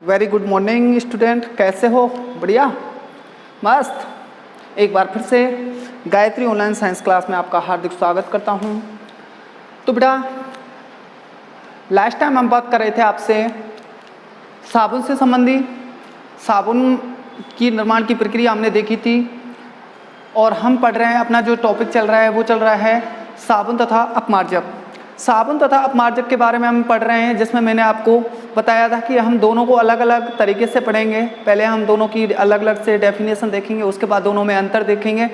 Very good morning student, कैसे हो? बढ़िया, मस्त। एक बार फिर से गायत्री ऑनलाइन साइंस क्लास में आपका हार्दिक स्वागत करता हूं। तो बेटा, लास्ट टाइम हम बात कर रहे थे आपसे साबुन से संबंधी, साबुन की निर्माण की प्रक्रिया हमने देखी थी और हम पढ़ रहे हैं, अपना जो टॉपिक चल रहा है वो चल रहा है साबुन तथा अपमार्जक। साबुन तथा अपमार्जक के बारे में हम पढ़ रहे हैं, जिसमें मैंने आपको बताया था कि हम दोनों को अलग अलग तरीके से पढ़ेंगे। पहले हम दोनों की अलग अलग से डेफिनेशन देखेंगे, उसके बाद दोनों में अंतर देखेंगे,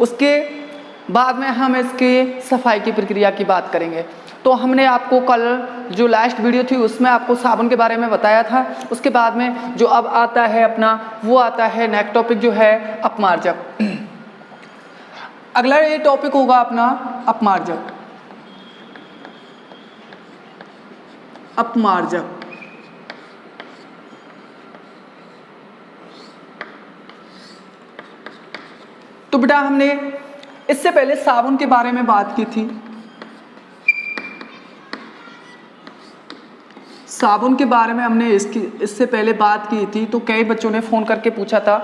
उसके बाद में हम इसके सफाई की प्रक्रिया की बात करेंगे। तो हमने आपको कल जो लास्ट वीडियो थी उसमें आपको साबुन के बारे में बताया था। उसके बाद में जो अब आता है अपना, वो आता है नेक्स्ट टॉपिक जो है अपमार्जक। अगला ये टॉपिक होगा अपना अपमार्जक। अपमार्जक तो बेटा, हमने इससे पहले साबुन के बारे में बात की थी। साबुन के बारे में हमने इससे पहले बात की थी। तो कई बच्चों ने फ़ोन करके पूछा था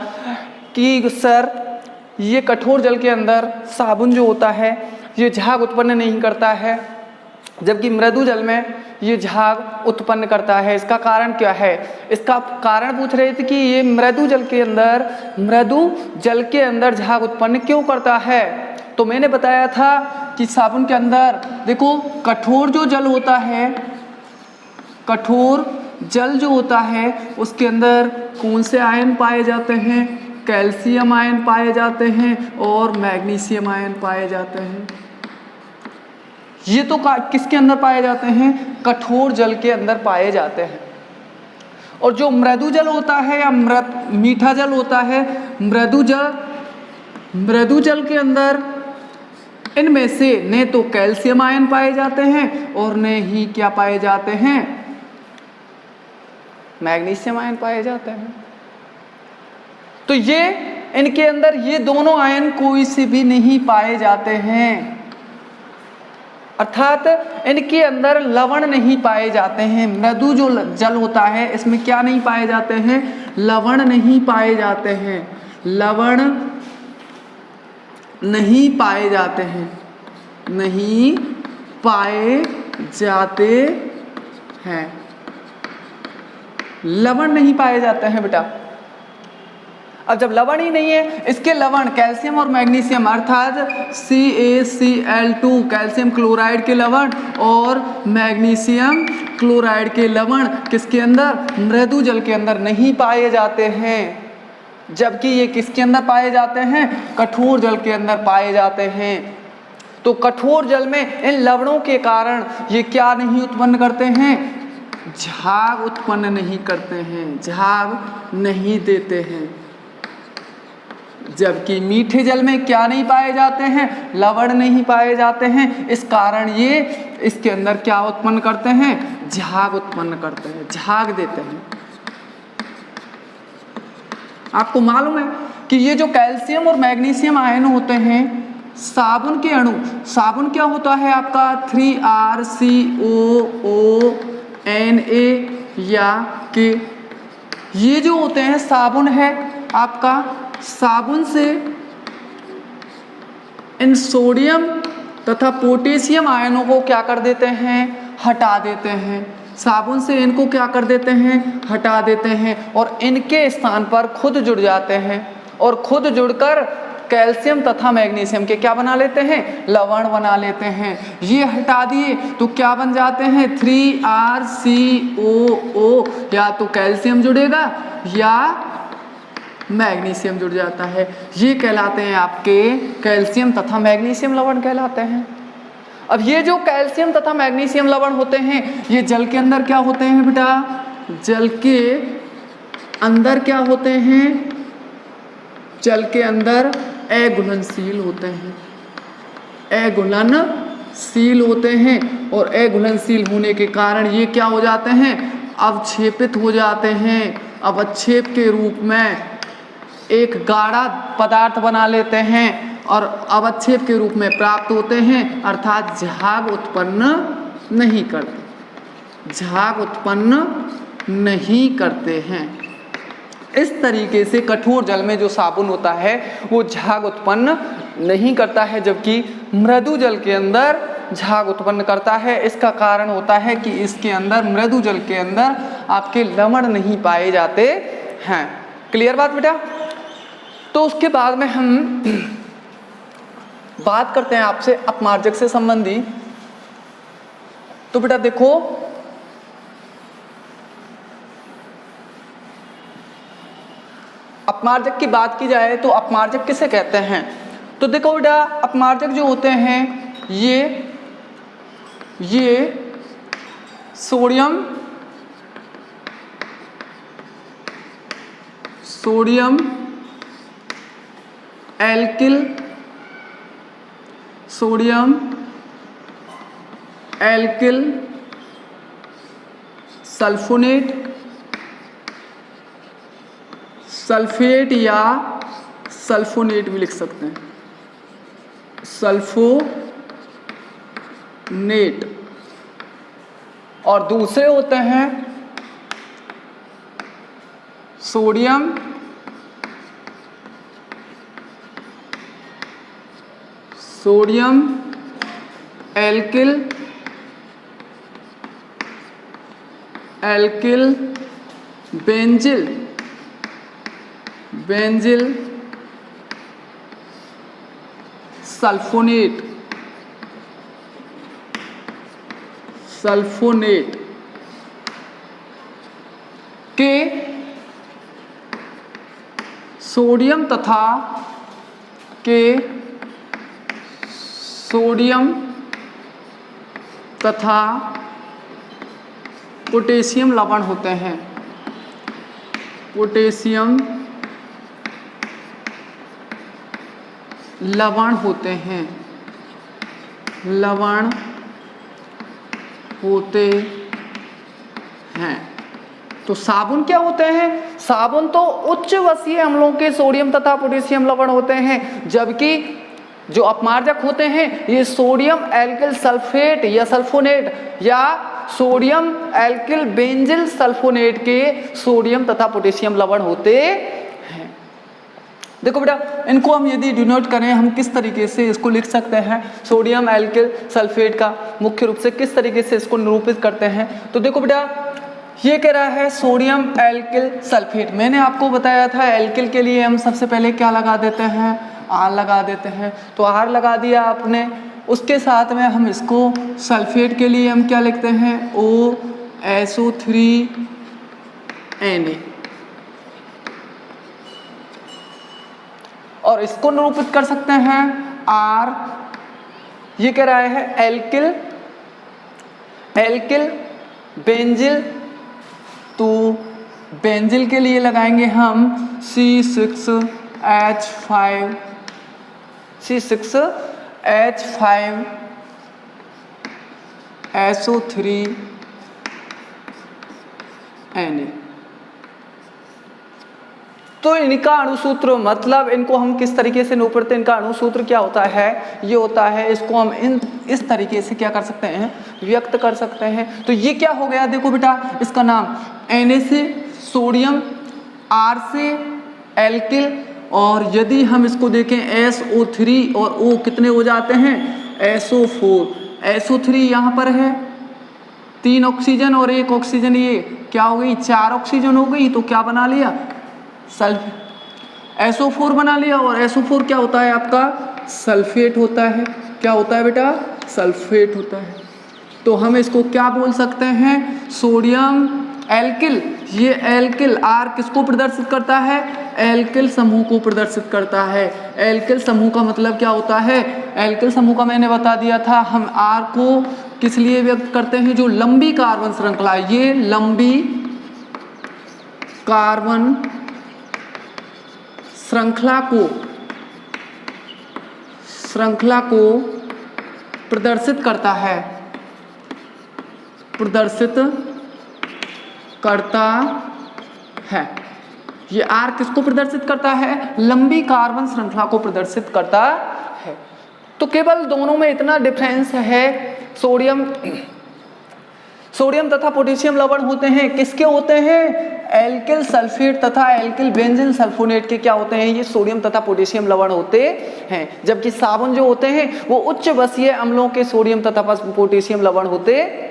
कि सर, ये कठोर जल के अंदर साबुन जो होता है ये झाग उत्पन्न नहीं करता है, जबकि मृदु जल में ये झाग उत्पन्न करता है। इसका कारण क्या है? इसका कारण पूछ रहे थे कि ये मृदु जल के अंदर झाग उत्पन्न क्यों करता है। तो मैंने बताया था कि साबुन के अंदर देखो, कठोर जो जल होता है, कठोर जल जो होता है उसके अंदर कौन से आयन पाए जाते हैं? कैल्शियम आयन पाए जाते हैं और मैग्नीशियम आयन पाए जाते हैं। ये तो किसके अंदर पाए जाते हैं? कठोर जल के अंदर पाए जाते हैं। और जो मृदु जल होता है या मीठा जल होता है, मृदु जल के अंदर इनमें से न तो कैल्शियम आयन पाए जाते हैं और न ही क्या पाए जाते हैं? मैग्नीशियम आयन पाए जाते हैं। तो ये इनके अंदर ये दोनों आयन कोई से भी नहीं पाए जाते हैं, अर्थात इनके अंदर लवण नहीं पाए जाते हैं। मृदु जो जल होता है इसमें क्या नहीं पाए जाते हैं? लवण नहीं पाए जाते हैं। लवण नहीं पाए जाते हैं, नहीं पाए जाते हैं। लवण नहीं पाए जाते हैं बेटा। अब जब लवण ही नहीं है, इसके लवण कैल्शियम और मैग्नीशियम अर्थात CaCl2 कैल्शियम क्लोराइड के लवण और मैग्नीशियम क्लोराइड के लवण किसके अंदर? मृदु जल के अंदर नहीं पाए जाते हैं, जबकि ये किसके अंदर पाए जाते हैं? कठोर जल के अंदर पाए जाते हैं। तो कठोर जल में इन लवणों के कारण ये क्या नहीं उत्पन्न करते हैं? झाग उत्पन्न नहीं करते हैं, झाग नहीं देते हैं। जबकि मीठे जल में क्या नहीं पाए जाते हैं? लवण नहीं पाए जाते हैं। इस कारण ये इसके अंदर क्या उत्पन्न करते हैं? झाग उत्पन्न करते हैं, झाग देते हैं। आपको मालूम है कि ये जो कैल्शियम और मैग्नीशियम आयन होते हैं, साबुन के अणु, साबुन क्या होता है आपका? 3RCOONA या के, ये जो होते हैं साबुन है आपका। साबुन से इन सोडियम तथा पोटेशियम आयनों को क्या कर देते हैं? हटा देते हैं। साबुन से इनको क्या कर देते हैं? हटा देते हैं और इनके स्थान पर खुद जुड़ जाते हैं और खुद जुड़कर कैल्शियम तथा मैग्नीशियम के क्या बना लेते हैं? लवण बना लेते हैं। ये हटा दिए तो क्या बन जाते हैं? 3RCOO, या तो कैल्शियम जुड़ेगा या मैग्नीशियम जुड़ जाता है। ये कहलाते हैं आपके कैल्शियम तथा मैग्नीशियम लवण कहलाते हैं। अब ये जो कैल्शियम तथा मैग्नीशियम लवण होते हैं, ये जल के अंदर क्या होते हैं बेटा? जल के अंदर क्या होते हैं? जल के अंदर अघुलनशील होते हैं, अघुलनशील होते हैं। और अघुलनशील होने के कारण ये क्या हो जाते हैं? अवक्षेपित हो जाते हैं। अवक्षेप के रूप में एक गाढ़ा पदार्थ बना लेते हैं और अवक्षेप के रूप में प्राप्त होते हैं, अर्थात झाग उत्पन्न नहीं करते, झाग उत्पन्न नहीं करते हैं। इस तरीके से कठोर जल में जो साबुन होता है वो झाग उत्पन्न नहीं करता है, जबकि मृदु जल के अंदर झाग उत्पन्न करता है। इसका कारण होता है कि इसके अंदर, मृदु जल के अंदर आपके लवण नहीं पाए जाते हैं। क्लियर बात बेटा? तो उसके बाद में हम बात करते हैं आपसे अपमार्जक से संबंधी। तो बेटा देखो, अपमार्जक की बात की जाए तो अपमार्जक किसे कहते हैं? तो देखो बेटा, अपमार्जक जो होते हैं ये सोडियम एल्किल सल्फेट या सल्फोनेट भी लिख सकते हैं, सल्फोनेट। और दूसरे होते हैं सोडियम एल्किल बेंजिल सल्फोनेट के सोडियम तथा पोटेशियम लवण होते हैं। पोटेशियम लवण होते हैं, तो साबुन क्या होते हैं? साबुन तो उच्च वसीय अम्लों के सोडियम तथा पोटेशियम लवण होते हैं, जबकि जो अपमार्जक होते हैं ये सोडियम एल्किल सल्फेट या सल्फोनेट या सोडियम एल्किल बेंजिल सल्फोनेट के सोडियम तथा पोटेशियम लवण होते हैं। देखो बेटा, इनको हम यदि डिनोट करें, हम किस तरीके से इसको लिख सकते हैं? सोडियम एल्किल सल्फेट का मुख्य रूप से किस तरीके से इसको निरूपित करते हैं? तो देखो बेटा, ये कह रहा है सोडियम एल्किल सल्फेट। मैंने आपको बताया था एल्किल के लिए हम सबसे पहले क्या लगा देते हैं? आर लगा देते हैं। तो आर लगा दिया आपने, उसके साथ में हम इसको सल्फेट के लिए हम क्या लिखते हैं? OSO3Na। और इसको निरूपित कर सकते हैं आर, ये कह रहा है एल्किल बेंजिल, तो बेंजिल के लिए लगाएंगे हम C6H5SO3Na। तो इनका अणुसूत्र, मतलब इनको हम किस तरीके से निरूपित, इनका अणुसूत्र क्या होता है? ये होता है, इसको हम इस तरीके से क्या कर सकते हैं? व्यक्त कर सकते हैं। तो ये क्या हो गया? देखो बेटा, इसका नाम Na से सोडियम, R से एल्किल, और यदि हम इसको देखें SO3 और O कितने हो जाते हैं? SO4 यहाँ पर है 3 ऑक्सीजन और 1 ऑक्सीजन, ये क्या हो गई? 4 ऑक्सीजन हो गई। तो क्या बना लिया? SO4 बना लिया। और SO4 क्या होता है आपका? सल्फेट होता है। क्या होता है बेटा? सल्फेट होता है। तो हम इसको क्या बोल सकते हैं? Sodium alkyl. ये एल्किल आर किसको प्रदर्शित करता है? एल्किल समूह को प्रदर्शित करता है। एल्किल समूह का मतलब क्या होता है? एल्किल समूह का मैंने बता दिया था। हम आर को किस लिए व्यक्त करते हैं? जो लंबी कार्बन श्रृंखला, ये लंबी कार्बन श्रृंखला को प्रदर्शित करता है, ये आर किसको प्रदर्शित करता है? लंबी कार्बन श्रृंखला को प्रदर्शित करता है। तो केवल दोनों में इतना डिफरेंस है, सोडियम तथा पोटेशियम लवण होते हैं, किसके होते हैं? एल्किल सल्फेट तथा एल्किल बेंजीन सल्फोनेट के क्या होते हैं? ये सोडियम तथा पोटेशियम लवण होते हैं। जबकि साबुन जो होते हैं वो उच्च बसीय अम्लों के सोडियम तथा पोटेशियम लवण होते हैं।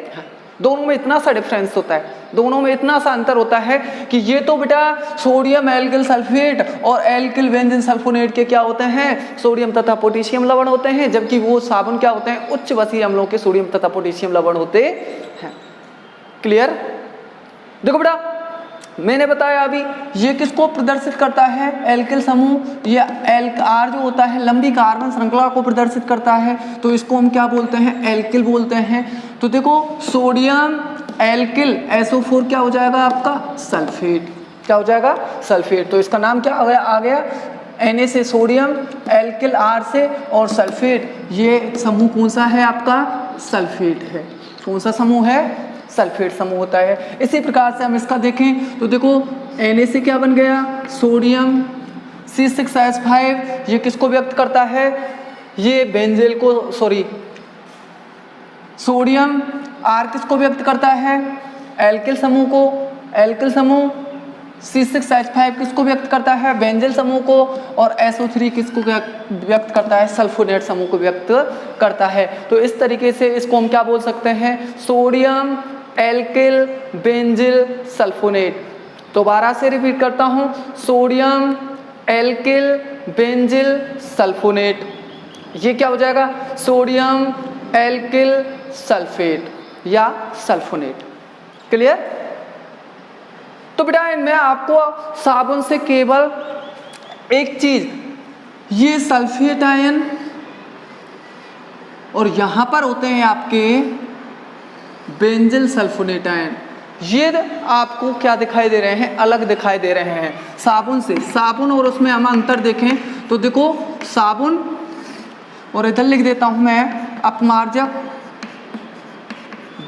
दोनों में इतना सा डिफरेंस होता है, दोनों में इतना सा अंतर होता है कि ये तो बेटा सोडियम एल्किल सल्फेट और एल्किल बेंजीन सल्फोनेट के क्या होते हैं? सोडियम तथा पोटेशियम लवण होते हैं, जबकि वो साबुन क्या होते हैं? उच्च बसीय अम्लों के सोडियम तथा पोटेशियम लवण होते हैं। क्लियर? देखो बेटा मैंने बताया अभी ये किसको प्रदर्शित करता है? एल्किल समूह। ये R जो होता है लंबी कार्बन श्रृंखला को प्रदर्शित करता है, तो इसको हम क्या बोलते हैं? एल्किल बोलते हैं। तो देखो सोडियम एल्किल SO4 क्या हो जाएगा आपका? सल्फेट। क्या हो जाएगा? सल्फेट। तो इसका नाम क्या आ गया? Na से सोडियम, एल्किल R से और सल्फेट, ये समूह कौन सा है आपका? सल्फेट है। कौन सा समूह है? सल्फेट समूह होता है। इसी प्रकार से हम इसका देखें तो देखो Na से क्या बन गया? सोडियम, C6H5 ये किसको व्यक्त करता है? ये बेंजील को, सॉरी सोडियम R किसको व्यक्त करता है? एल्किल समूह को। एल्किल समूह C6H5 किसको व्यक्त करता है? बेंजील समूह को। और SO3 किसको व्यक्त करता है? सल्फोनेट समूह को व्यक्त करता है। तो इस तरीके से इसको हम क्या बोल सकते हैं? Sodium alkyl benzyl sulphonate. दोबारा से रिपीट करता हूं, सोडियम एल्किल बेंजील सल्फोनेट, ये क्या हो जाएगा? सोडियम एल्किल सल्फेट या सल्फोनेट। क्लियर? तो बेटा इनमें आपको साबुन से केवल एक चीज, ये सल्फेट आयन और यहां पर होते हैं आपके बेंजील सल्फोनेट आयन, ये आपको क्या दिखाई दे रहे हैं? अलग दिखाई दे रहे हैं साबुन से। साबुन और उसमें हम अंतर देखें तो देखो साबुन, और इधर लिख देता हूं मैं अपमार्जक,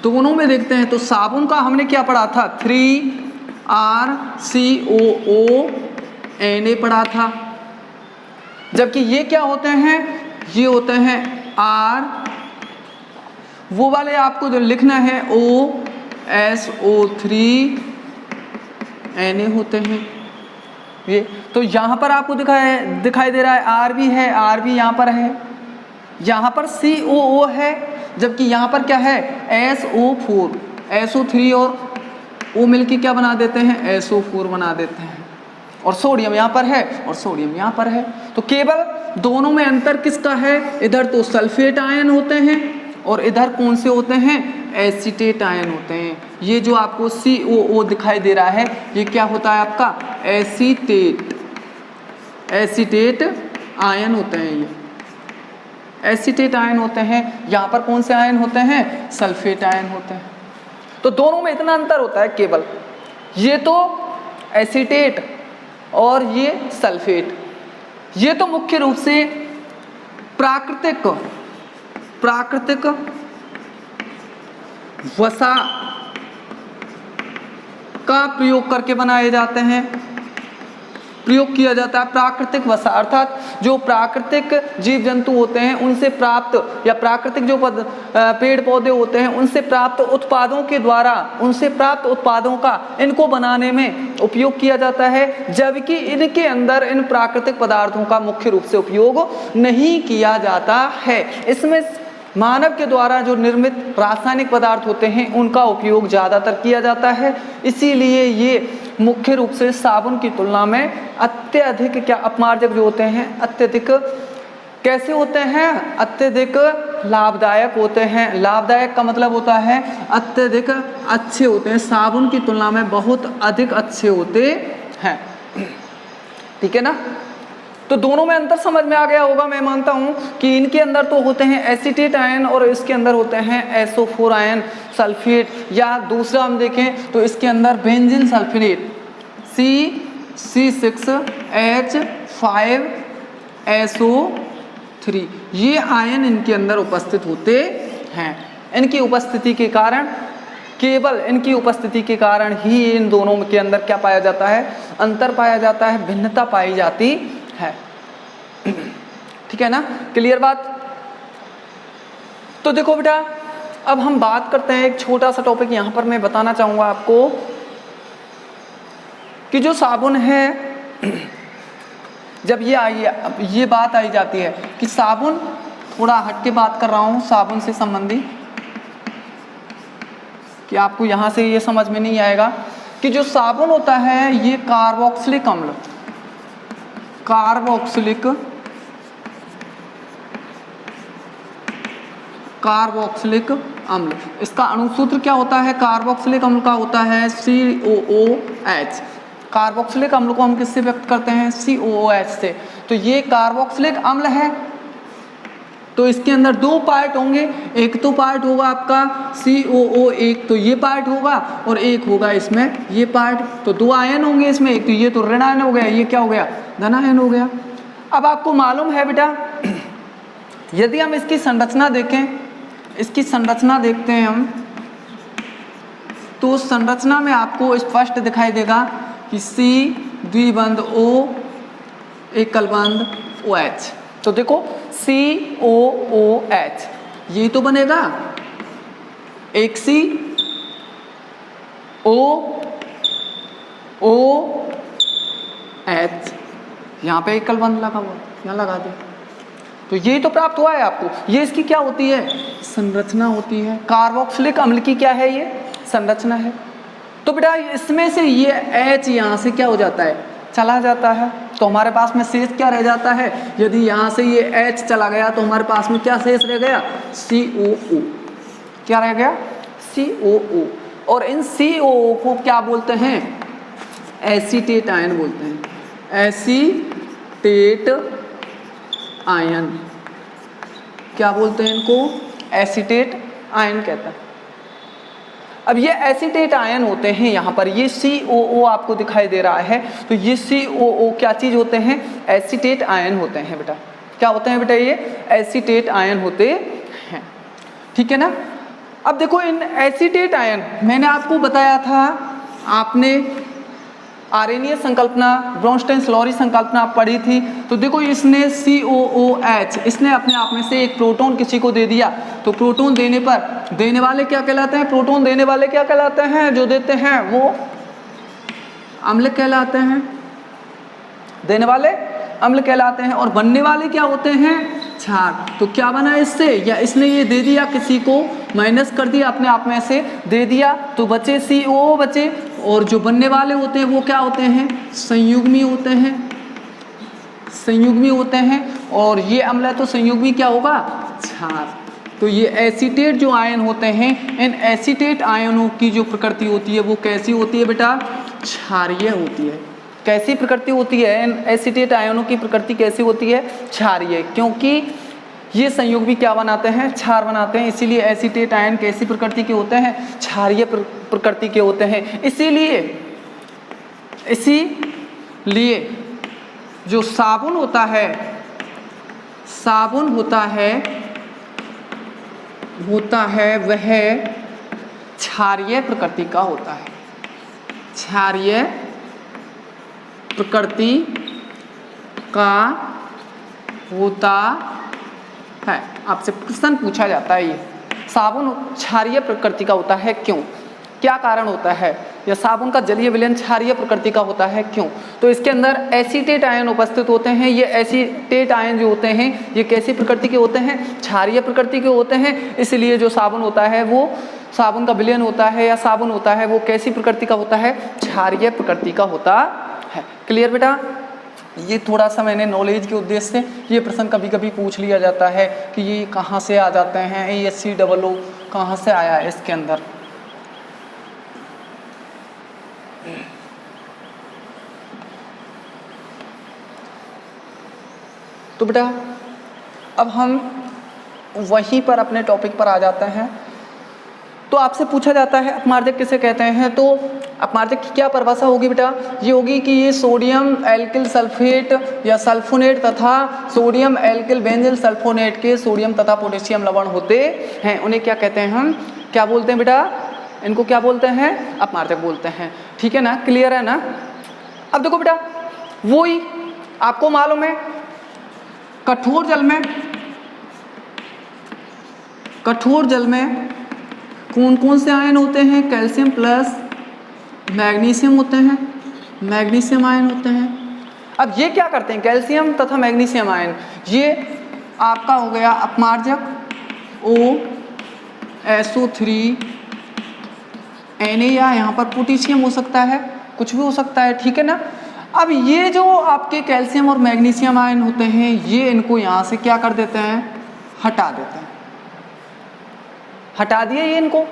दोनों में देखते हैं तो साबुन का हमने क्या पढ़ा था? 3RCOO Na पढ़ा था, जबकि ये क्या होते हैं? ये होते हैं R, वो वाले आपको जो लिखना है OSO3 Na होते हैं ये। तो यहाँ पर आपको दिखाई दे रहा है R भी है, R भी यहाँ पर है, यहाँ पर COO है, जबकि यहाँ पर क्या है? SO4, SO3 और O मिलके क्या बना देते हैं? SO4 बना देते हैं। और सोडियम यहाँ पर है और सोडियम यहाँ पर है। तो केवल दोनों में अंतर किसका है? इधर तो सल्फेट आयन होते हैं और इधर कौन से होते हैं? एसीटेट आयन होते हैं। ये जो आपको COO दिखाई दे रहा है ये क्या होता है आपका? एसीटेट आयन होते हैं। ये एसीटेट आयन होते हैं। यहाँ पर कौन से आयन होते हैं? सल्फेट आयन होते हैं। तो दोनों में इतना अंतर होता है केवल, ये तो एसीटेट और ये सल्फेट। ये तो मुख्य रूप से प्राकृतिक वसा का प्रयोग करके बनाए जाते हैं, प्रयोग किया जाता है। प्राकृतिक वसा अर्थात जो प्राकृतिक जीव जंतु होते हैं उनसे प्राप्त, या प्राकृतिक जो पेड़ पौधे होते हैं उनसे प्राप्त उत्पादों के द्वारा, उनसे प्राप्त उत्पादों का इनको बनाने में उपयोग किया जाता है, जबकि इनके अंदर इन प्राकृतिक पदार्थों का मुख्य रूप से उपयोग नहीं किया जाता है। इसमें मानव के द्वारा जो निर्मित रासायनिक पदार्थ होते हैं उनका उपयोग ज़्यादातर किया जाता है। इसीलिए ये मुख्य रूप से साबुन की तुलना में अत्यधिक क्या अपमार्जक जो होते हैं, अत्यधिक कैसे होते हैं? अत्यधिक लाभदायक होते हैं। लाभदायक का मतलब होता है अत्यधिक अच्छे होते हैं, साबुन की तुलना में बहुत अधिक अच्छे होते हैं। ठीक है ना? तो दोनों में अंतर समझ में आ गया होगा। मैं मानता हूं कि इनके अंदर तो होते हैं एसीटेट आयन और इसके अंदर होते हैं SO4 आयन सल्फेट, या दूसरा हम देखें तो इसके अंदर बेंजीन सल्फोनेट C6H5SO3, ये आयन इनके अंदर उपस्थित होते हैं। इनकी उपस्थिति के कारण, केवल इनकी उपस्थिति के कारण ही इन दोनों के अंदर क्या पाया जाता है? अंतर पाया जाता है, भिन्नता पाई जाती है। ठीक है ना? क्लियर बात? तो देखो बेटा अब हम बात करते हैं एक छोटा सा टॉपिक यहाँ पर मैं बताना चाहूँगा आपको कि जो साबुन है, जब ये बात आई जाती है कि साबुन, थोड़ा हट के बात कर रहा हूँ साबुन से संबंधी, कि आपको यहाँ से ये समझ में नहीं आएगा कि जो साबुन होता है ये कार्बोक्सिलिक अम्ल, इसका अणुसूत्र क्या होता है? कार्बोक्सिलिक अम्ल का होता है COOH। कार्बोक्सिलिक अम्ल को हम किससे व्यक्त करते हैं? COOH से। तो ये कार्बोक्सिलिक अम्ल है, तो इसके अंदर दो पार्ट होंगे, एक तो पार्ट होगा आपका COO, एक तो ये पार्ट होगा और एक होगा इसमें ये पार्ट, तो दो आयन होंगे इसमें, एक तो ये तो ऋण आयन हो गया, ये क्या हो गया? धन आयन हो गया। अब आपको मालूम है बेटा, यदि हम इसकी संरचना देखें, इसकी संरचना देखते हैं हम, तो संरचना में आपको स्पष्ट दिखाई देगा कि C द्विबंध O एकल बंध OH। तो देखो COOH ये तो बनेगा, एक C OH, यहाँ पे एकल बंध लगा हुआ, यहाँ लगा दे, तो ये तो प्राप्त हुआ है आपको। ये इसकी क्या होती है? संरचना होती है। कार्बोक्सिलिक अम्ल की क्या है? ये संरचना है। तो बेटा इसमें से ये H यहाँ से क्या हो जाता है? चला जाता है। तो हमारे पास में शेष क्या रह जाता है? यदि यहाँ से ये H चला गया तो हमारे पास में क्या शेष रह गया? COO। क्या रह गया? COO। और इन COO को क्या बोलते हैं? एसीटेट आयन बोलते हैं। एसीटेट आयन क्या बोलते हैं इनको? एसीटेट आयन कहता है। अब ये एसीटेट आयन होते हैं, यहाँ पर ये COO आपको दिखाई दे रहा है, तो ये COO क्या चीज होते हैं? एसीटेट आयन होते हैं बेटा। क्या होते हैं बेटा? ये एसीटेट आयन होते हैं, ठीक है ना। अब देखो इन एसीटेट आयन, मैंने आपको बताया था, आपने आर्यनीय संकल्पना, ब्रोंस्टेन-स्लौरी संकल्पना पढ़ी थी, तो देखो इसने COOH, इसने अपने आप में से एक प्रोटॉन किसी को दे दिया, तो प्रोटॉन देने पर देने वाले क्या कहलाते हैं? प्रोटॉन देने वाले क्या कहलाते हैं? जो देते हैं वो अम्ल कहलाते हैं, देने वाले अम्ल कहलाते हैं, और बनने वाले क्या होते हैं? क्षार। तो क्या बना इससे? या इसने ये दे दिया किसी को, माइनस कर दिया अपने आप में से दे दिया, तो बचे COO बचे, और जो बनने वाले होते हैं वो क्या होते हैं? संयुग्मी होते हैं, संयुग्मी होते हैं। और ये अम्ल है तो संयुग्मी क्या होगा? क्षार। तो ये एसीटेट जो आयन होते हैं, इन एसीटेट आयनों की जो प्रकृति होती है वो कैसी होती है बेटा? क्षारीय होती है। कैसी प्रकृति होती है? इन एसीटेट आयनों की प्रकृति कैसी होती है? क्षारीय, क्योंकि ये संयुग्मी क्या बनाते हैं? क्षार बनाते हैं, इसीलिए एसीटेट आयन कैसी प्रकृति के होते हैं? क्षारीय प्रकृति के होते हैं। इसीलिए जो साबुन होता है, वह क्षारीय प्रकृति का होता है, क्षारीय प्रकृति का होता है। आपसे प्रश्न पूछा जाता है, ये साबुन क्षारीय प्रकृति का होता है क्यों? क्या कारण होता है? या साबुन का जलीय विलयन क्षारीय प्रकृति का होता है क्यों? तो इसके अंदर एसीटेट आयन उपस्थित होते हैं। ये एसीटेट आयन जो होते हैं ये कैसी प्रकृति के होते हैं? क्षारीय प्रकृति के होते हैं। इसलिए जो साबुन होता है वो, साबुन का विलयन होता है या साबुन होता है वो कैसी प्रकृति का होता है? क्षारीय प्रकृति का होता है। क्लियर बेटा? ये थोड़ा सा मैंने नॉलेज के उद्देश्य से, ये प्रश्न कभी कभी पूछ लिया जाता है कि ये कहाँ से आ जाते हैं, ASCOO कहाँ से आया है इसके अंदर। तो बेटा अब हम वहीं पर अपने टॉपिक पर आ जाते हैं। तो आपसे पूछा जाता है अपमार्जक किसे कहते हैं? तो अपमार्जक की क्या परिभाषा होगी बेटा? ये होगी कि ये सोडियम एल्किल सल्फेट या सल्फोनेट तथा सोडियम एल्किल बेंजील सल्फोनेट के सोडियम तथा पोटेशियम लवण होते हैं, उन्हें क्या कहते हैं? हम क्या बोलते हैं बेटा? इनको क्या बोलते हैं? अपमार्जक बोलते हैं। ठीक है ना? क्लियर है ना? अब देखो बेटा, वही आपको मालूम है कठोर जल में कौन कौन से आयन होते हैं? कैल्शियम प्लस मैग्नीशियम होते हैं, मैग्नीशियम आयन होते हैं। अब ये क्या करते हैं? कैल्शियम तथा मैग्नीशियम आयन, ये आपका हो गया अपमार्जक OSO3 Na, या यहाँ पर पोटेशियम हो सकता है, कुछ भी हो सकता है, ठीक है ना। अब ये जो आपके कैल्शियम और मैग्नीशियम आयन होते हैं, ये इनको यहाँ से क्या कर देते हैं? हटा देते हैं। हटा दिए ये इनको।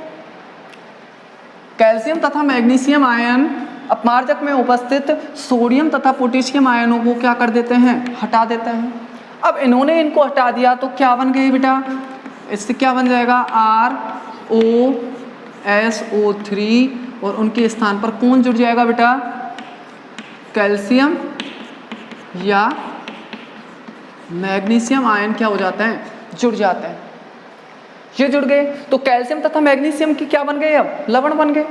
कैल्शियम तथा मैग्नीशियम आयन अपमार्जक में उपस्थित सोडियम तथा पोटेशियम आयनों को क्या कर देते हैं? हटा देते हैं। अब इन्होंने इनको हटा दिया तो क्या बन गए बेटा? इससे क्या बन जाएगा? ROSO3 और उनके स्थान पर कौन जुड़ जाएगा बेटा? कैल्शियम या मैग्नीशियम आयन क्या हो जाते हैं? जुड़ जाते हैं। ये जुड़ गए तो कैल्शियम तथा मैग्नीशियम की क्या बन गए? अब लवण बन गए।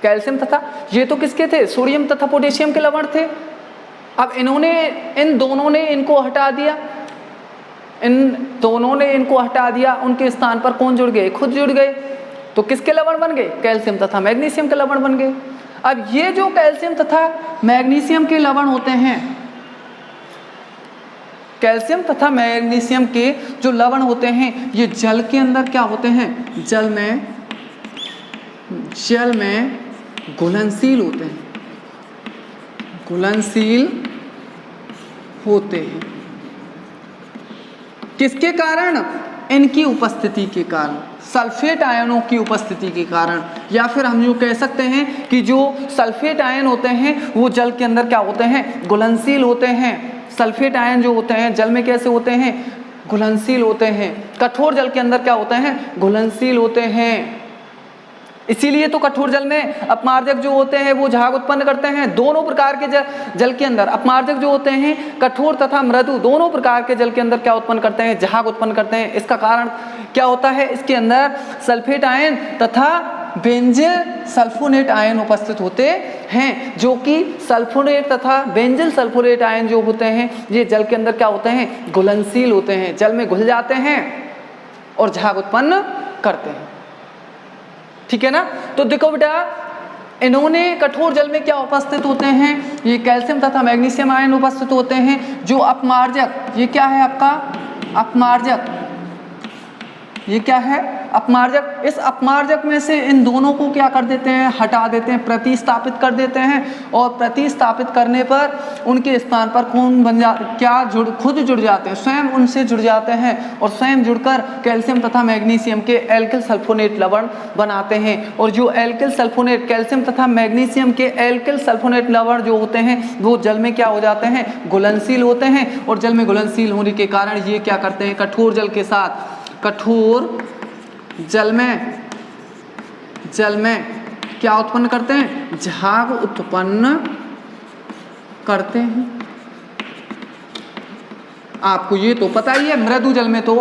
कैल्शियम तथा ये तो किसके थे? सोडियम तथा पोटेशियम के लवण थे। अब इन्होंने इन दोनों ने इनको हटा दिया, इन दोनों ने इनको हटा दिया, उनके स्थान पर कौन जुड़ गए? खुद जुड़ गए। तो किसके लवण बन गए? कैल्शियम तथा मैग्नीशियम के लवण बन गए। अब ये जो कैल्शियम तथा मैग्नीशियम के लवण होते हैं, कैल्शियम तथा मैग्नीशियम के जो लवण होते हैं, ये जल के अंदर क्या होते हैं? जल में घुलनशील होते हैं, घुलनशील होते हैं। किसके कारण? इनकी उपस्थिति के कारण, सल्फेट आयनों की उपस्थिति के कारण, या फिर हम यूँ कह सकते हैं कि जो सल्फेट आयन होते हैं वो जल के अंदर क्या होते हैं? घुलनशील होते हैं। सल्फेट आयन जो होते हैं जल में कैसे होते हैं? घुलनशील होते हैं। कठोर जल के अंदर क्या होते हैं? घुलनशील होते हैं। इसीलिए तो कठोर जल में अपमार्जक जो होते हैं वो झाग उत्पन्न करते हैं। दोनों प्रकार के जल के अंदर अपमार्जक जो होते हैं, कठोर तथा मृदु, दोनों प्रकार के जल के अंदर क्या उत्पन्न करते हैं? झाग उत्पन्न करते हैं। इसका कारण क्या होता है? इसके अंदर सल्फेट आयन तथा बेंजिल सल्फोनेट आयन उपस्थित होते हैं, जो कि सल्फोनेट तथा बेंजिल सल्फोनेट आयन जो होते हैं ये जल के अंदर क्या होते हैं? घुलनशील होते हैं, जल में घुल जाते हैं और झाग उत्पन्न करते हैं। ठीक है ना। तो देखो बेटा, इन्होंने कठोर जल में क्या उपस्थित होते हैं? ये कैल्शियम तथा मैग्नीशियम आयन उपस्थित होते हैं। जो अपमार्जक, ये क्या है आपका? अपमार्जक, ये क्या है? अपमार्जक। इस अपमार्जक में से इन दोनों को क्या कर देते हैं? हटा देते हैं, प्रतिस्थापित कर देते हैं। और प्रतिस्थापित करने पर उनके स्थान पर कौन बन खुद जुड़ जाते हैं, स्वयं उनसे जुड़ जाते हैं और स्वयं जुड़कर कैल्शियम तथा मैग्नीशियम के एल्किल सल्फोनेट लवण बनाते हैं। और जो एल्किल सल्फोनेट, कैल्शियम तथा मैग्नीशियम के एल्किल सल्फोनेट लवण जो होते हैं वो जल में क्या हो जाते हैं? घुलनशील होते हैं। और जल में घुलनशील होने के कारण ये क्या करते हैं? कठोर जल के साथ, कठोर जल में क्या उत्पन्न करते हैं? झाग उत्पन्न करते हैं। आपको ये तो पता ही है, मृदु जल में तो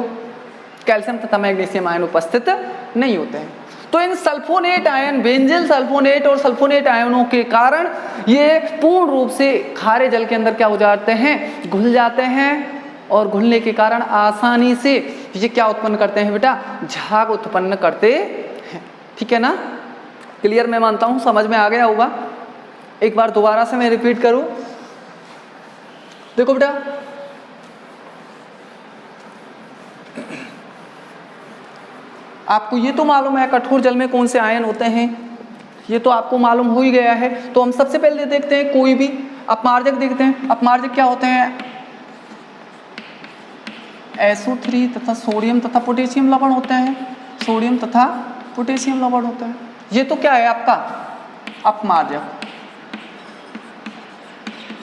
कैल्शियम तथा मैग्नीशियम आयन उपस्थित नहीं होते हैं। तो इन सल्फोनेट आयन, बेंजिल सल्फोनेट और सल्फोनेट आयनों के कारण ये पूर्ण रूप से खारे जल के अंदर क्या हो जाते हैं? घुल जाते हैं। और घुलने के कारण आसानी से ये क्या उत्पन्न करते हैं बेटा? झाग उत्पन्न करते हैं। ठीक है ना। क्लियर मैं मानता हूं, समझ में आ गया होगा। एक बार दोबारा से मैं रिपीट करूं। देखो बेटा, आपको ये तो मालूम है कठोर जल में कौन से आयन होते हैं, ये तो आपको मालूम हो ही गया है। तो हम सबसे पहले देखते हैं कोई भी अपमार्जक देखते हैं। अपमार्जक क्या होते हैं? SO3 तथा सोडियम तथा पोटेशियम लवण होते हैं, सोडियम तथा पोटेशियम लवण होते हैं। ये तो क्या है आपका? अपमार्जक।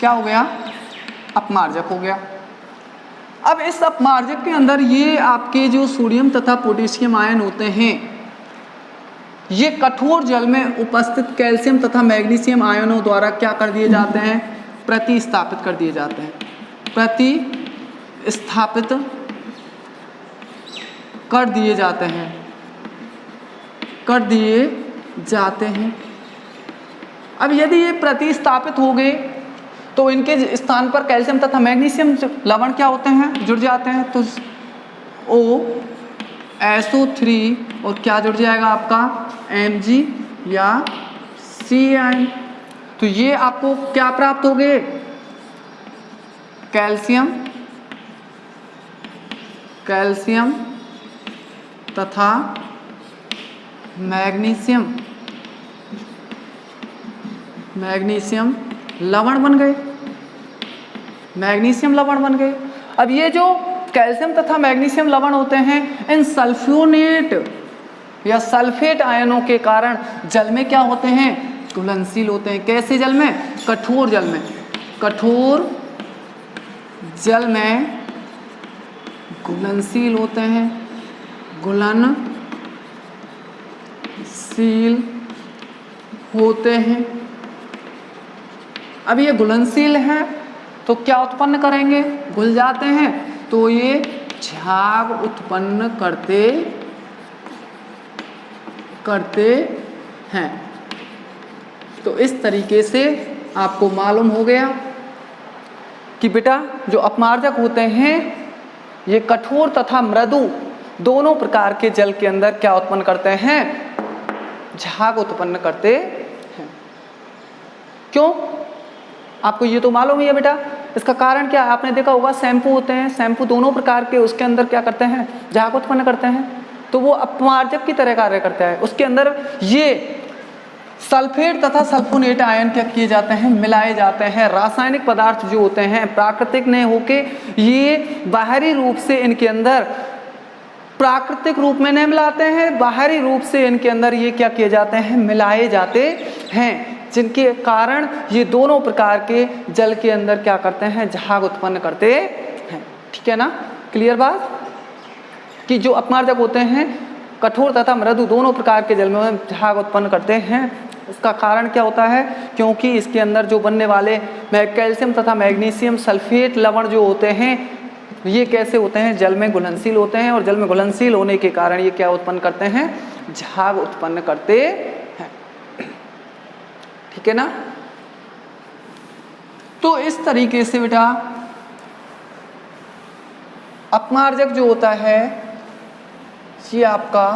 क्या हो गया? अपमार्जक हो गया। अब इस अपमार्जक के अंदर ये आपके जो सोडियम तथा पोटेशियम आयन होते हैं, ये कठोर जल में उपस्थित कैल्शियम तथा मैग्नीशियम आयनों द्वारा क्या कर दिए जाते हैं? प्रतिस्थापित कर दिए जाते हैं, प्रतिस्थापित कर दिए जाते हैं, कर दिए जाते हैं। अब यदि ये प्रतिस्थापित हो गए तो इनके स्थान पर कैल्शियम तथा मैग्नीशियम लवण क्या होते हैं? जुड़ जाते हैं। तो SO3 और क्या जुड़ जाएगा आपका Mg या CN। तो ये आपको क्या प्राप्त हो गए, कैल्शियम तथा मैग्नीशियम लवण बन गए, मैग्नीशियम लवण बन गए। अब ये जो कैल्शियम तथा मैग्नीशियम लवण होते हैं, इन सल्फ्योनेट या सल्फेट आयनों के कारण जल में क्या होते हैं, घुलनशील होते हैं। कैसे जल में, कठोर जल में, कठोर जल में घुलनशील होते हैं, घुलनशील होते हैं। अब ये घुलनशील हैं तो क्या उत्पन्न करेंगे, घुल जाते हैं तो ये झाग उत्पन्न करते हैं। तो इस तरीके से आपको मालूम हो गया कि बेटा जो अपमार्जक होते हैं ये कठोर तथा मृदु दोनों प्रकार के जल के अंदर क्या उत्पन्न करते हैं, झाग उत्पन्न करते हैं। क्यों, आपको ये तो मालूम ही है बेटा। इसका कारण क्या है, आपने देखा होगा शैम्पू होते हैं, शैम्पू दोनों प्रकार के उसके अंदर क्या करते हैं, झाग उत्पन्न करते हैं। तो वो अपमार्जक की तरह कार्य करता है। उसके अंदर ये सल्फेट तथा सल्फोनेट आयन क्या किए जाते हैं, मिलाए जाते हैं। रासायनिक पदार्थ जो होते हैं प्राकृतिक नहीं होके ये बाहरी रूप से इनके अंदर प्राकृतिक रूप में नहीं मिलाते हैं, बाहरी रूप से इनके अंदर ये क्या किए जाते हैं, मिलाए जाते हैं, जिनके कारण ये दोनों प्रकार के जल के अंदर क्या करते हैं, झाग उत्पन्न करते हैं। ठीक है ना, क्लियर बात कि जो अपमार्जक होते हैं कठोर तथा मृदु दोनों प्रकार के जल में झाग उत्पन्न करते हैं। इसका कारण क्या होता है, क्योंकि इसके अंदर जो बनने वाले कैल्शियम तथा मैग्नीशियम सल्फेट लवण जो होते हैं ये कैसे होते हैं, जल में घुलनशील होते हैं, और जल में घुलनशील होने के कारण ये क्या उत्पन्न करते हैं, झाग उत्पन्न करते हैं। ठीक है ना। तो इस तरीके से बेटा अपमार्जक जो होता है ये आपका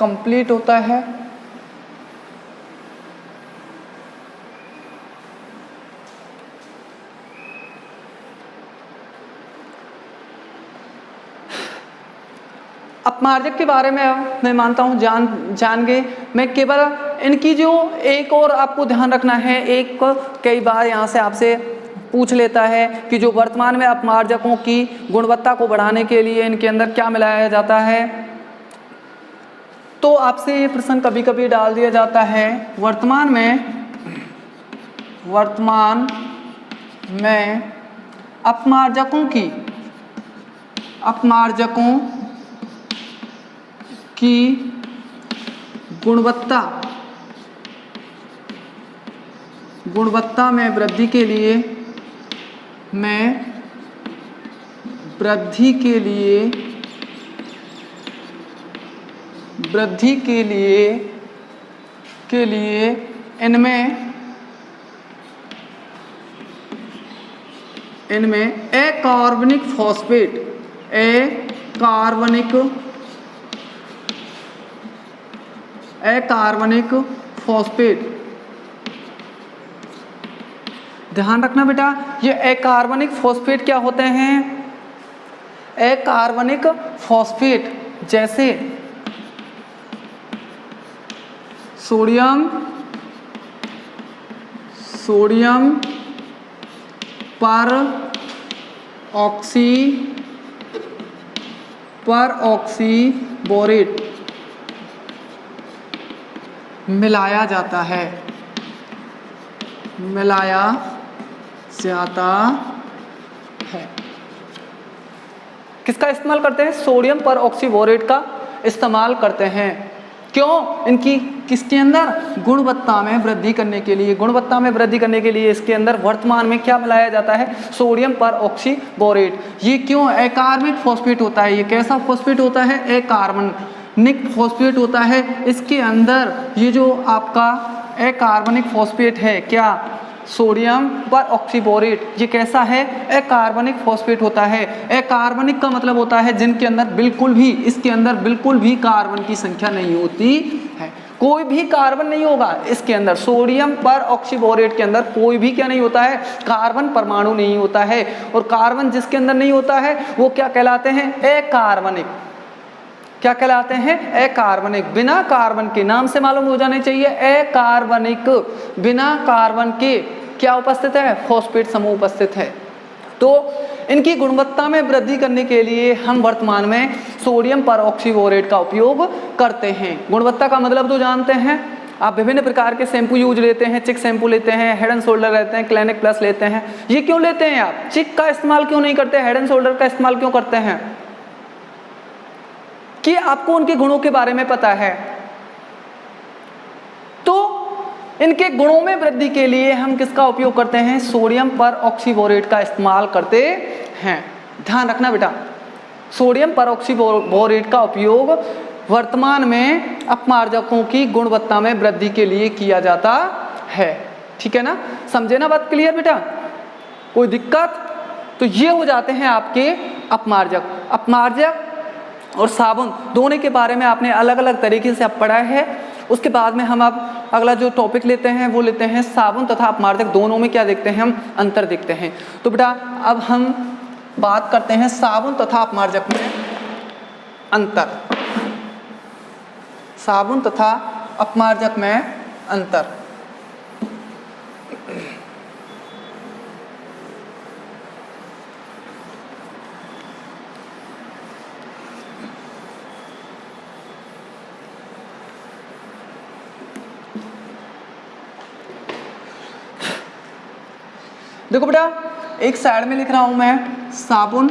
कंप्लीट होता है। अपमार्जक के बारे में मैं मानता हूँ जान गए। मैं केवल इनकी जो एक और आपको ध्यान रखना है, एक कई बार यहाँ से आपसे पूछ लेता है कि जो वर्तमान में अपमार्जकों की गुणवत्ता को बढ़ाने के लिए इनके अंदर क्या मिलाया जाता है। तो आपसे ये प्रश्न कभी कभी डाल दिया जाता है, वर्तमान में अपमार्जकों की गुणवत्ता में वृद्धि के लिए इनमें अकार्बनिक फॉस्फेट ध्यान रखना बेटा, ये अकार्बनिक फॉस्फेट क्या होते हैं, अकार्बनिक फॉस्फेट जैसे सोडियम पर ऑक्सी बोरेट मिलाया जाता है। किसका इस्तेमाल करते हैं, सोडियम पर ऑक्सीबोरेट का इस्तेमाल करते हैं। क्यों, इनकी किसके अंदर गुणवत्ता में वृद्धि करने के लिए इसके अंदर वर्तमान में क्या मिलाया जाता है, सोडियम पर ऑक्सीबोरेट। ये क्यों अकार्बनिक फॉस्फेट होता है, ये कैसा फॉस्फेट होता है, अकार्बनिक फॉस्फेट होता है। इसके अंदर ये जो आपका अकार्बनिक फॉस्फेट है क्या सोडियम पर ऑक्सीबोरेट, ये कैसा है? अकार्बनिक फॉस्फेट होता है। अकार्बनिक का मतलब होता है जिनके अंदर बिल्कुल भी, इसके अंदर बिल्कुल भी कार्बन की संख्या नहीं होती है, कोई भी कार्बन नहीं होगा इसके अंदर। सोडियम पर ऑक्सीबोरेट के अंदर कोई भी क्या नहीं होता है? कार्बन परमाणु नहीं होता है। और कार्बन जिसके अंदर नहीं होता है वो क्या कहलाते हैं? अकार्बनिक। क्या कहलाते हैं? अकार्बनिक। बिना कार्बन के, नाम से मालूम हो जाने चाहिए, अकार्बनिक, बिना कार्बन के क्या उपस्थित है? फॉस्फेट समूह उपस्थित है। तो इनकी गुणवत्ता में वृद्धि करने के लिए हम वर्तमान में सोडियम परऑक्सीबोरेट का उपयोग करते हैं। गुणवत्ता का मतलब तो जानते हैं आप, विभिन्न प्रकार के शैम्पू यूज लेते हैं, चिक शैम्पू लेते हैं, हेड एंड शोल्डर लेते हैं, क्लिनिक प्लस लेते हैं। ये क्यों लेते हैं आप? चिक का इस्तेमाल क्यों नहीं करते, हेड एंड शोल्डर का इस्तेमाल क्यों करते हैं? कि आपको उनके गुणों के बारे में पता है। तो इनके गुणों में वृद्धि के लिए हम किसका उपयोग करते हैं? सोडियम परऑक्सीबोरेट का इस्तेमाल करते हैं। ध्यान रखना बेटा, सोडियम परऑक्सीबोरेट का उपयोग वर्तमान में अपमार्जकों की गुणवत्ता में वृद्धि के लिए किया जाता है। ठीक है ना? समझे ना बात क्लियर बेटा? कोई दिक्कत? तो ये हो जाते हैं आपके अपमार्जक। अपमार्जक और साबुन दोनों के बारे में आपने अलग अलग तरीके से अब पढ़ा है। उसके बाद में हम अब अगला जो टॉपिक लेते हैं वो लेते हैं साबुन तथा अपमार्जक दोनों में क्या देखते हैं? हम अंतर देखते हैं। तो बेटा अब हम बात करते हैं साबुन तथा अपमार्जक में अंतर। साबुन तथा अपमार्जक में अंतर। देखो बेटा, एक साइड में लिख रहा हूं मैं साबुन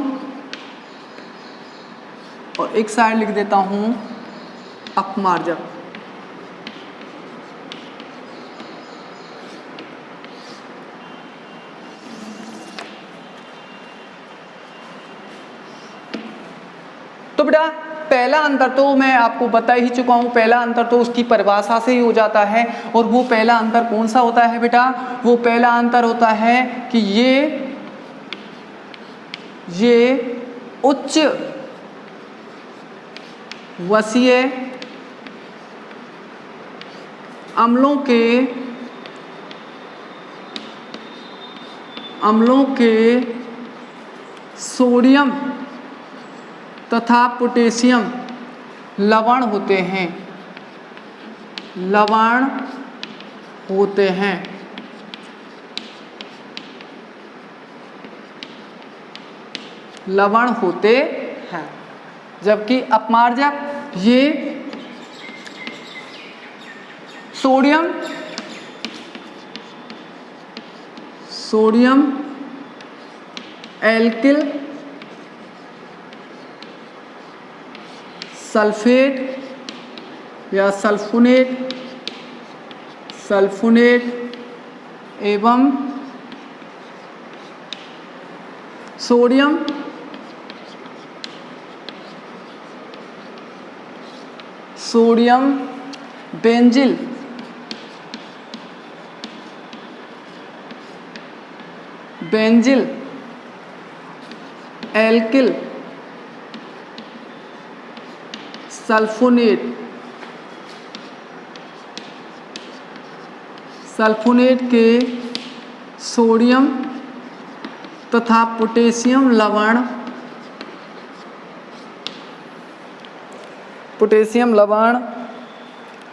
और एक साइड लिख देता हूं अपमार्जक। तो बेटा पहला अंतर तो मैं आपको बता ही चुका हूं, पहला अंतर तो उसकी परिभाषा से ही हो जाता है। और वो पहला अंतर कौन सा होता है बेटा? वो पहला अंतर होता है कि ये उच्च वसीय अम्लों के सोडियम तथा पोटेशियम लवण होते हैं। लवण होते हैं। लवण होते हैं। जबकि अपमार्जक ये सोडियम एल्किल सल्फेट या सल्फोनेट एवं सोडियम बेंजिल एल्किल सल्फोनेट के सोडियम तथा पोटेशियम लवण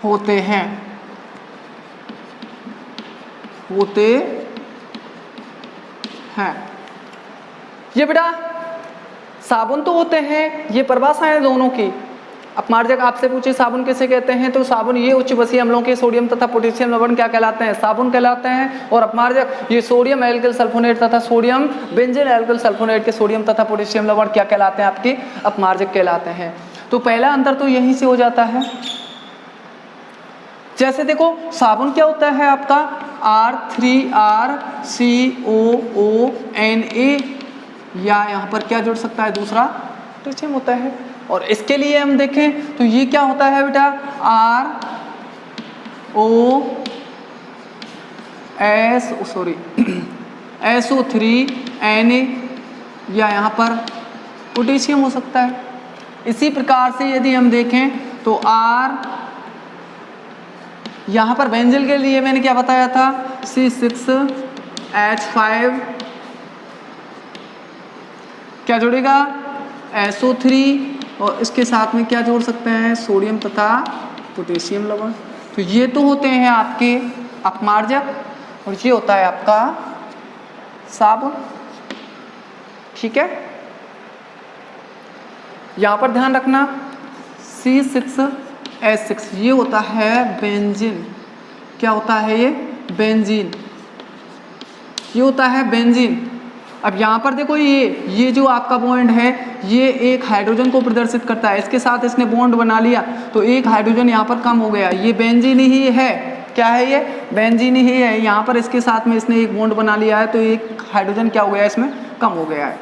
होते हैं। ये बेटा साबुन तो होते हैं, ये परिभाषा है दोनों की। अपमार्जक आपसे पूछे साबुन किसे कहते हैं, तो साबुन ये उच्च वसीय अम्लों के सोडियम तथा पोटेशियम लवण क्या कहलाते हैं? साबुन कहलाते हैं। और अपमार्जक ये सोडियम एल्किल सल्फोनेट तथा सोडियम बेंजील एल्किल सल्फोनेट के सोडियम तथा पोटेशियम लवण क्या कहलाते हैं? आपके अपमार्जक कहलाते हैं। तो पहला अंतर तो यहीं से हो जाता है। जैसे देखो साबुन क्या होता है आपका? R3RCOONA, या यहाँ पर क्या जुड़ सकता है? दूसरा पोटेशियम होता है। और इसके लिए हम देखें तो ये क्या होता है बेटा? SO3Na या यहाँ पर पोटेशियम हो सकता है। इसी प्रकार से यदि हम देखें तो R, यहाँ पर बेंजीन के लिए मैंने क्या बताया था, C6H5 क्या जोड़ेगा, SO3 और इसके साथ में क्या जोड़ सकते हैं, सोडियम तथा पोटेशियम लवण। तो ये तो होते हैं आपके अपमार्जक और ये होता है आपका साबुन। ठीक है, यहाँ पर ध्यान रखना C6H6 ये होता है बेंजीन। क्या होता है ये, बेंजीन, ये होता है बेंजीन। अब यहाँ पर देखो ये जो आपका बॉन्ड है ये एक हाइड्रोजन को प्रदर्शित करता है, इसके साथ इसने बॉन्ड बना लिया तो एक हाइड्रोजन यहाँ पर कम हो गया, ये बेंजीन ही है। क्या है ये, बेंजीन ही है। यहाँ पर इसके साथ में इसने एक बॉन्ड बना लिया है तो एक हाइड्रोजन क्या हो गया, इसमें कम हो गया है।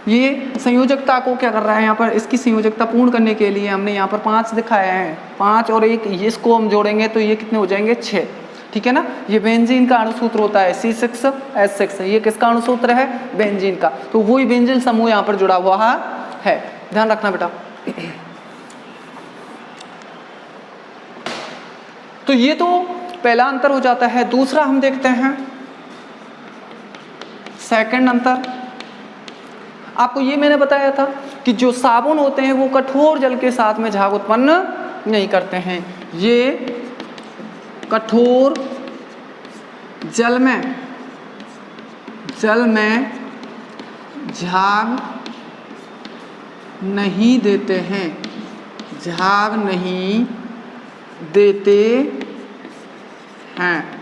ये संयोजकता को क्या कर रहा है, यहाँ पर इसकी संयोजकता पूर्ण करने के लिए हमने यहाँ पर 5 दिखाया है, 5 और एक इसको हम जोड़ेंगे तो ये कितने हो जाएंगे, 6। ठीक है ना, ये बेंजीन का अणुसूत्र होता है C6H6। ये किसका अणुसूत्र है, बेंजीन का। तो वही बेंजीन समूह यहाँ पर जुड़ा हुआ है, ध्यान रखना बेटा। तो ये तो पहला अंतर हो जाता है। दूसरा हम देखते हैं सेकंड अंतर। आपको ये मैंने बताया था कि जो साबुन होते हैं वो कठोर जल के साथ में झाग उत्पन्न नहीं करते हैं। ये कठोर जल में झाग नहीं देते हैं, झाग नहीं देते हैं।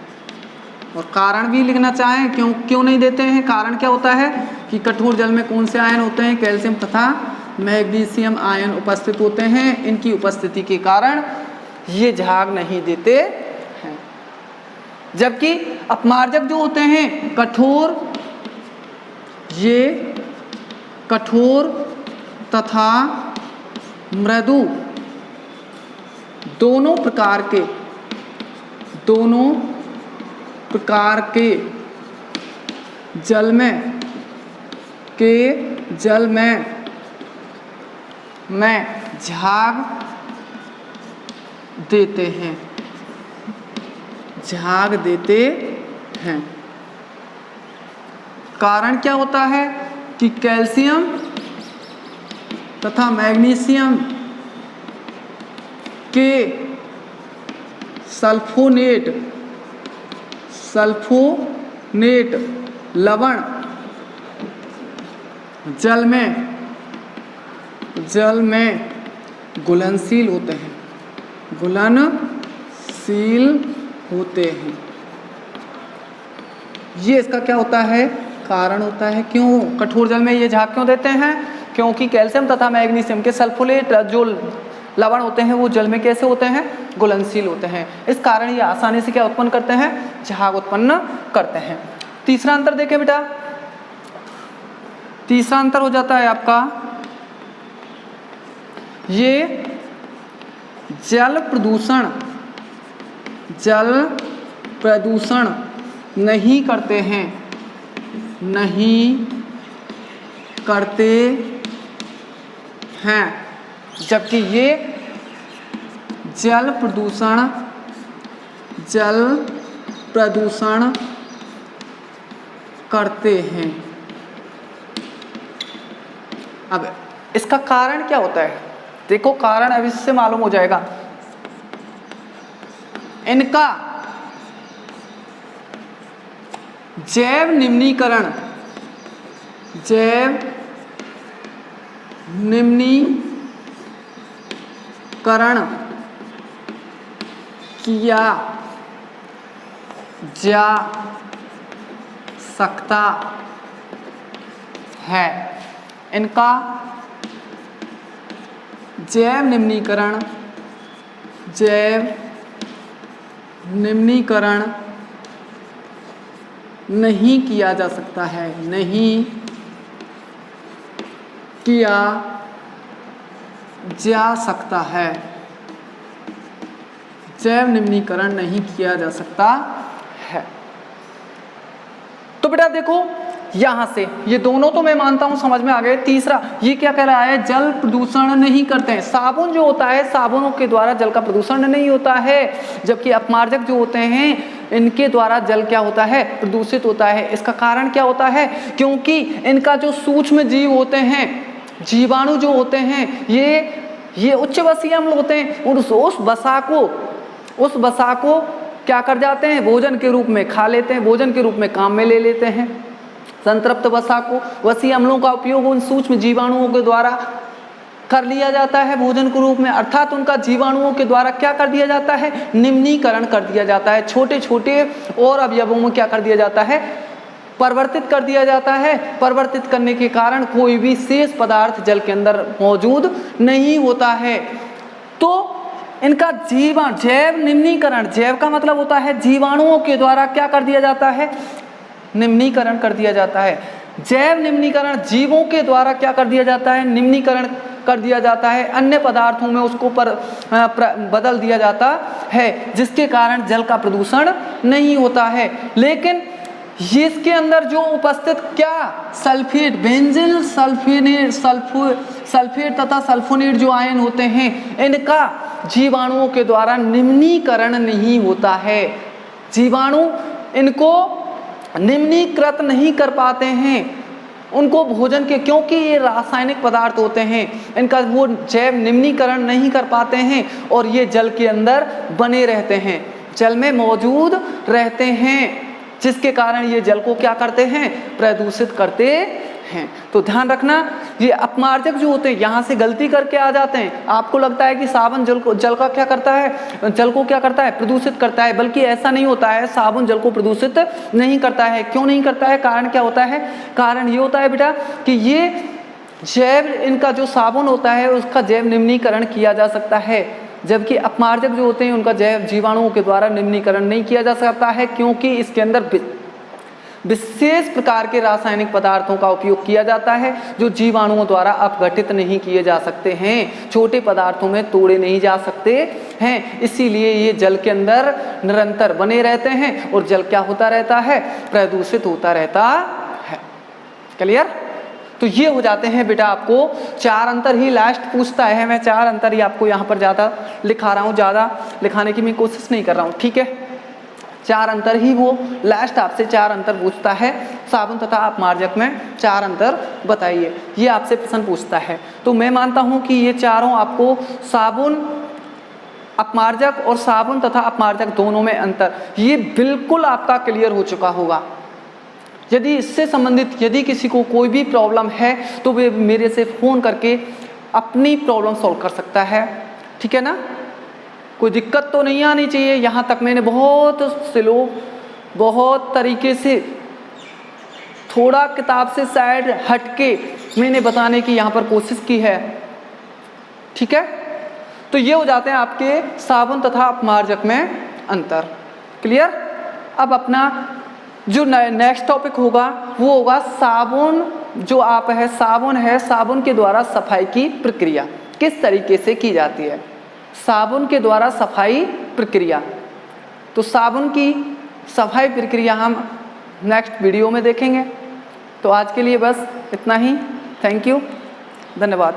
और कारण भी लिखना चाहें क्यों नहीं देते हैं, कारण क्या होता है कि कठोर जल में कौन से आयन होते हैं, कैल्शियम तथा मैग्नीशियम आयन उपस्थित होते हैं। इनकी उपस्थिति के कारण ये झाग नहीं देते हैं। जबकि अपमार्जक जो होते हैं कठोर, ये कठोर तथा मृदु दोनों प्रकार के जल में झाग देते हैं, झाग देते हैं। कारण क्या होता है कि कैल्शियम तथा मैग्नीशियम के सल्फोनेट लवण जल में घुलनशील होते हैं। ये इसका क्या होता है, कारण होता है। क्यों कठोर जल में ये झाग क्यों देते हैं, क्योंकि कैल्शियम तथा मैग्नीशियम के सल्फोनेट जो लवण होते हैं वो जल में कैसे होते हैं, घुलनशील होते हैं। इस कारण ये आसानी से क्या उत्पन्न करते हैं, झाग उत्पन्न करते हैं। तीसरा अंतर देखें बेटा, तीसरा अंतर हो जाता है आपका ये जल प्रदूषण नहीं करते हैं, जबकि ये जल प्रदूषण करते हैं। अब इसका कारण क्या होता है, देखो कारण अब इससे मालूम हो जाएगा। इनका जैव निम्नीकरण किया जा सकता है। इनका जैव निम्नीकरण नहीं किया जा सकता है, नहीं किया जा सकता है। जैव निम्नीकरण नहीं किया जा सकता है। तो बेटा देखो यहाँ से ये दोनों तो मैं मानता हूँ समझ में आ गए। तीसरा ये क्या कह रहा है, जल प्रदूषण नहीं करते हैं। साबुन जो होता है, साबुनों के द्वारा जल का प्रदूषण नहीं होता है, जबकि अपमार्जक जो होते हैं इनके द्वारा जल क्या होता है, प्रदूषित होता है। इसका कारण क्या होता है, क्योंकि इनका जो सूक्ष्म जीव होते हैं, जीवाणु जो होते हैं, ये उच्च वसीय अम्ल होते हैं। उस वसा को क्या कर जाते हैं, भोजन के रूप में खा लेते हैं, भोजन के रूप में काम में ले लेते हैं। संतृप्त वसा को, वसीय अम्लों का उपयोग उन सूक्ष्म जीवाणुओं के द्वारा कर लिया जाता है भोजन के रूप में, अर्थात उनका जीवाणुओं के द्वारा क्या कर दिया जाता है, निम्नीकरण कर दिया जाता है। छोटे छोटे और अवयवों में क्या कर दिया जाता है, परिवर्तित कर दिया जाता है। परिवर्तित करने के कारण कोई भी शेष पदार्थ जल के अंदर मौजूद नहीं होता है। तो इनका जैव निम्नीकरण, जैव का मतलब होता है जीवाणुओं के द्वारा क्या कर दिया जाता है, निम्नीकरण कर दिया जाता है। जैव निम्नीकरण जीवों के द्वारा क्या कर दिया जाता है, निम्नीकरण कर दिया जाता है, अन्य पदार्थों में उसको बदल दिया जाता है, जिसके कारण जल का प्रदूषण नहीं होता है। लेकिन इसके अंदर जो उपस्थित क्या सल्फेट, बेंजील सल्फेट तथा सल्फोनेट जो आयन होते हैं, इनका जीवाणुओं के द्वारा निम्नीकरण नहीं होता है। जीवाणु इनको निम्नीकृत नहीं कर पाते हैं उनको भोजन के, क्योंकि ये रासायनिक पदार्थ होते हैं, इनका वो जैव निम्नीकरण नहीं कर पाते हैं और ये जल के अंदर बने रहते हैं, जल में मौजूद रहते हैं, जिसके कारण ये जल को क्या करते हैं, प्रदूषित करते हैं। तो ध्यान रखना, ये अपमार्जक जो होते हैं यहाँ से गलती करके आ जाते हैं। आपको लगता है कि साबुन जल का क्या करता है, जल को क्या करता है, प्रदूषित करता है, बल्कि ऐसा नहीं होता है। साबुन जल को प्रदूषित नहीं करता है। क्यों नहीं करता है, कारण क्या होता है, कारण ये होता है बेटा कि ये जैव, इनका जो साबुन होता है उसका जैव निम्नीकरण किया जा सकता है, जबकि अपमार्जक जो होते हैं उनका जैव जीवाणुओं के द्वारा निम्नीकरण नहीं किया जा सकता है, क्योंकि इसके अंदर विशेष प्रकार के रासायनिक पदार्थों का उपयोग किया जाता है जो जीवाणुओं द्वारा अपघटित नहीं किए जा सकते हैं, छोटे पदार्थों में तोड़े नहीं जा सकते हैं। इसीलिए ये जल के अंदर निरंतर बने रहते हैं और जल क्या होता रहता है, प्रदूषित होता रहता है। क्लियर? तो ये हो जाते हैं बेटा, आपको 4 अंतर ही लास्ट पूछता है। मैं 4 अंतर ही आपको यहाँ पर ज़्यादा लिखा रहा हूँ, ज़्यादा लिखाने की मैं कोशिश नहीं कर रहा हूँ, ठीक है। 4 अंतर ही वो लास्ट आपसे 4 अंतर पूछता है। साबुन तथा अपमार्जक में 4 अंतर बताइए, ये आपसे प्रश्न पूछता है। तो मैं मानता हूँ कि ये चारों आपको साबुन, अपमार्जक और साबुन तथा अपमार्जक दोनों में अंतर, ये बिल्कुल आपका क्लियर हो चुका होगा। यदि इससे संबंधित यदि किसी को कोई भी प्रॉब्लम है तो वे मेरे से फ़ोन करके अपनी प्रॉब्लम सॉल्व कर सकता है, ठीक है ना। कोई दिक्कत तो नहीं आनी चाहिए। यहाँ तक मैंने बहुत स्लो, बहुत तरीके से, थोड़ा किताब से साइड हटके मैंने बताने की यहाँ पर कोशिश की है, ठीक है। तो ये हो जाते हैं आपके साबुन तथा अपमार्जक में अंतर। क्लियर? अब अपना जो नेक्स्ट टॉपिक होगा वो होगा साबुन, जो आप है साबुन है, साबुन के द्वारा सफाई की प्रक्रिया किस तरीके से की जाती है, साबुन के द्वारा सफाई प्रक्रिया। तो साबुन की सफाई प्रक्रिया हम नेक्स्ट वीडियो में देखेंगे। तो आज के लिए बस इतना ही। थैंक यू, धन्यवाद।